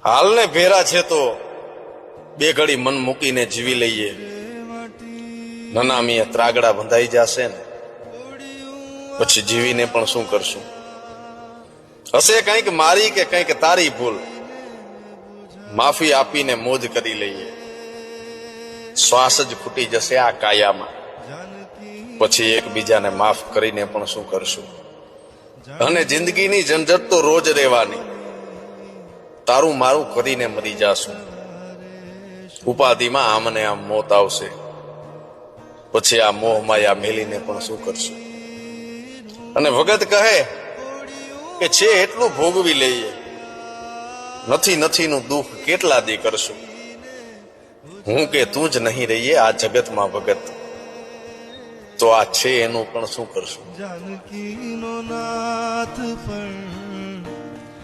હાલને ભેરા છે તો બે ઘડી મન મૂકીને જીવી લઈએ. નનામીએ ત્રાગડા બંધાઈ જશે ને પછી જીવીને પણ શું કરશું? હશે કંઈક મારી કે કંઈક તારી ભૂલ, માફી આપીને મોજ કરી લઈએ. શ્વાસ જ ફૂટી જશે આ કાયામાં, પછી એકબીજાને માફ કરીને પણ શું કરશું? અને જિંદગીની ઝંઝટ તો રોજ રહેવાની, તારું મારું કરીને મરી જાશું. ઉપાધિમાં આમને આમ મોત આવશે, પછી આ મોહ માયા મેલીને પણ શું કરશું? અને ભગત કહે કે છે એટલું ભોગવી લઈએ, નથી નથીનું દુઃખ કેટલા દી કરશું. હું કે તું જ નહીં રહીએ આ જગતમાં ભગત, તો આ છે એનું પણ શું કરશું? जानकी नो नाथ पर